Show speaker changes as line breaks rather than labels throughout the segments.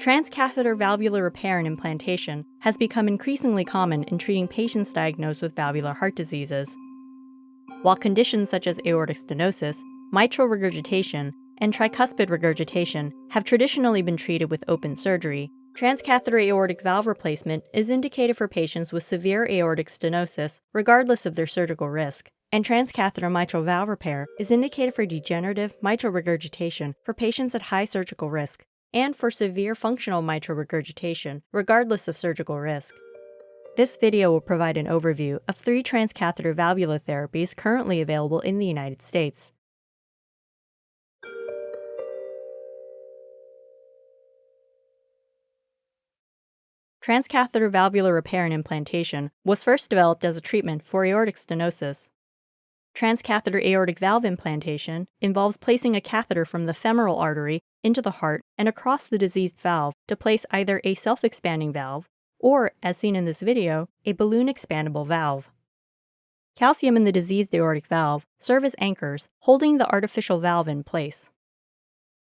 Transcatheter valvular repair and implantation has become increasingly common in treating patients diagnosed with valvular heart diseases. While conditions such as aortic stenosis, mitral regurgitation, and tricuspid regurgitation have traditionally been treated with open surgery, transcatheter aortic valve replacement is indicated for patients with severe aortic stenosis, regardless of their surgical risk, and transcatheter mitral valve repair is indicated for degenerative mitral regurgitation for patients at high surgical risk, and for severe functional mitral regurgitation, regardless of surgical risk. This video will provide an overview of 3 transcatheter valvular therapies currently available in the United States. Transcatheter valvular repair and implantation was first developed as a treatment for aortic stenosis. Transcatheter aortic valve implantation involves placing a catheter from the femoral artery into the heart and across the diseased valve to place either a self-expanding valve or, as seen in this video, a balloon expandable valve. Calcium in the diseased aortic valve serve as anchors, holding the artificial valve in place.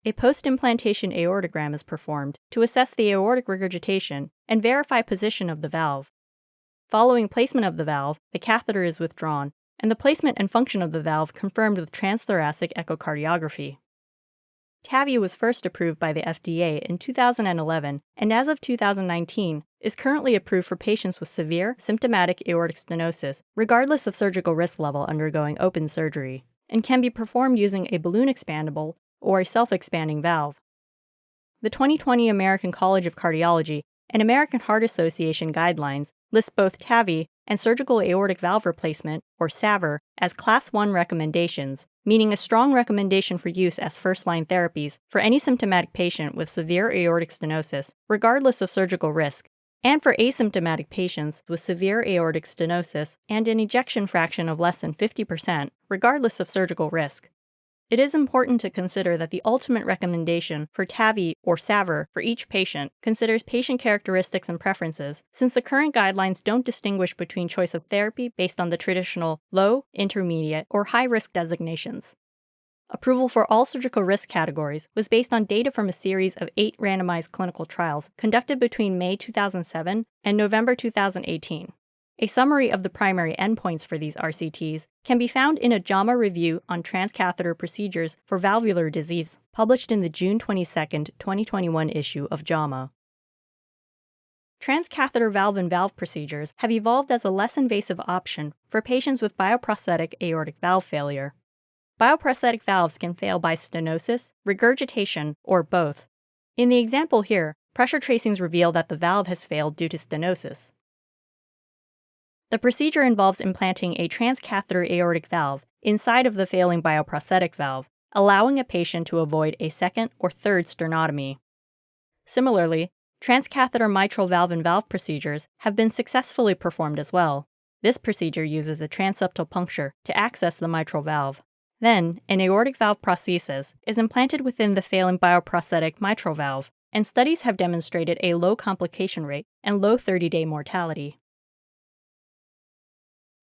A post-implantation aortogram is performed to assess the aortic regurgitation and verify position of the valve. Following placement of the valve, the catheter is withdrawn, and the placement and function of the valve confirmed with transthoracic echocardiography. TAVI was first approved by the FDA in 2011 and as of 2019 is currently approved for patients with severe symptomatic aortic stenosis, regardless of surgical risk level undergoing open surgery, and can be performed using a balloon expandable or a self-expanding valve. The 2020 American College of Cardiology and American Heart Association guidelines list both TAVI and surgical aortic valve replacement, or SAVR, as Class 1 recommendations, meaning a strong recommendation for use as first-line therapies for any symptomatic patient with severe aortic stenosis, regardless of surgical risk, and for asymptomatic patients with severe aortic stenosis and an ejection fraction of less than 50%, regardless of surgical risk. It is important to consider that the ultimate recommendation for TAVI or SAVR for each patient considers patient characteristics and preferences, since the current guidelines don't distinguish between choice of therapy based on the traditional low, intermediate, or high-risk designations. Approval for all surgical risk categories was based on data from a series of 8 randomized clinical trials conducted between May 2007 and November 2018. A summary of the primary endpoints for these RCTs can be found in a JAMA review on transcatheter procedures for valvular disease, published in the June 22, 2021 issue of JAMA. Transcatheter valve-in-valve procedures have evolved as a less invasive option for patients with bioprosthetic aortic valve failure. Bioprosthetic valves can fail by stenosis, regurgitation, or both. In the example here, pressure tracings reveal that the valve has failed due to stenosis. The procedure involves implanting a transcatheter aortic valve inside of the failing bioprosthetic valve, allowing a patient to avoid a second or third sternotomy. Similarly, transcatheter mitral valve-in-valve procedures have been successfully performed as well. This procedure uses a transeptal puncture to access the mitral valve. Then, an aortic valve prosthesis is implanted within the failing bioprosthetic mitral valve, and studies have demonstrated a low complication rate and low 30-day mortality.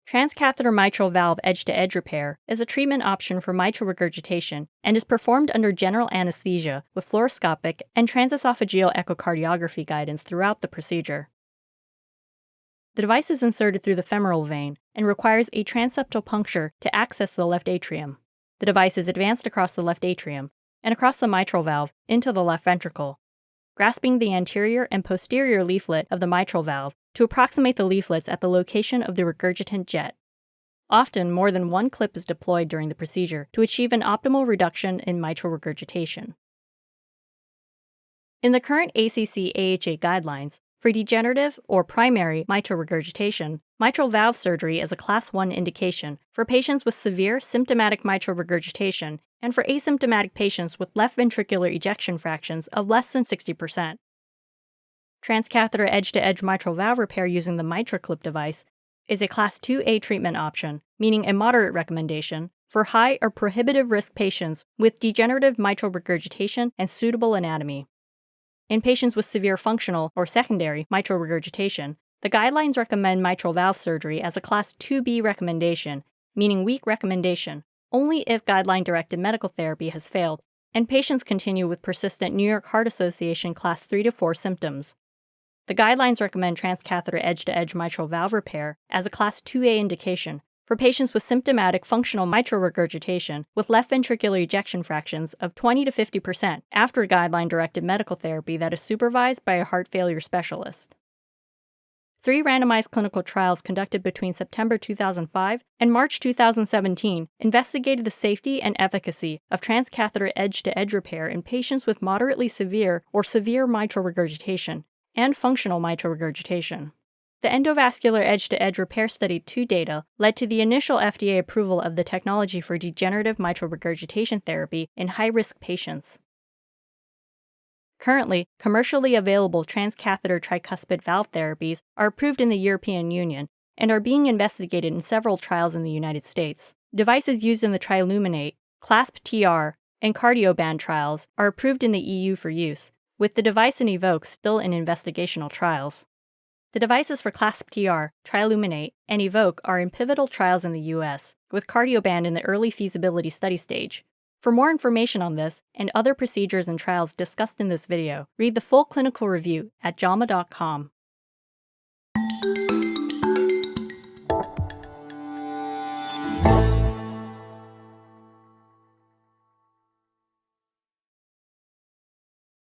Transcatheter mitral valve edge-to-edge repair is a treatment option for mitral regurgitation and is performed under general anesthesia with fluoroscopic and transesophageal echocardiography guidance throughout the procedure. The device is inserted through the femoral vein and requires a transeptal puncture to access the left atrium. The device is advanced across the left atrium and across the mitral valve into the left ventricle, grasping the anterior and posterior leaflet of the mitral valve to approximate the leaflets at the location of the regurgitant jet. Often, more than one clip is deployed during the procedure to achieve an optimal reduction in mitral regurgitation. In the current ACC/AHA guidelines, for degenerative or primary mitral regurgitation, mitral valve surgery is a Class 1 indication for patients with severe symptomatic mitral regurgitation and for asymptomatic patients with left ventricular ejection fractions of less than 60%. Transcatheter edge-to-edge mitral valve repair using the MitraClip device is a Class 2A treatment option, meaning a moderate recommendation, for high or prohibitive risk patients with degenerative mitral regurgitation and suitable anatomy. In patients with severe functional or secondary mitral regurgitation, the guidelines recommend mitral valve surgery as a Class 2B recommendation, meaning weak recommendation, only if guideline-directed medical therapy has failed and patients continue with persistent New York Heart Association Class 3 to 4 symptoms. The guidelines recommend transcatheter edge-to-edge mitral valve repair as a Class 2A indication for patients with symptomatic functional mitral regurgitation with left ventricular ejection fractions of 20 to 50% after guideline-directed medical therapy that is supervised by a heart failure specialist. 3 randomized clinical trials conducted between September 2005 and March 2017 investigated the safety and efficacy of transcatheter edge-to-edge repair in patients with moderately severe or severe mitral regurgitation and functional mitral regurgitation. The endovascular edge-to-edge repair study 2 data led to the initial FDA approval of the technology for degenerative mitral regurgitation therapy in high-risk patients. Currently, commercially available transcatheter tricuspid valve therapies are approved in the European Union and are being investigated in several trials in the United States. Devices used in the TRILUMINATE, CLASP-TR, and CardioBand trials are approved in the EU for use, with the device in EVOQUE still in investigational trials. The devices for CLASP-TR, TRILUMINATE, and EVOQUE are in pivotal trials in the US, with CardioBand in the early feasibility study stage. For more information on this and other procedures and trials discussed in this video, read the full clinical review at JAMA.com.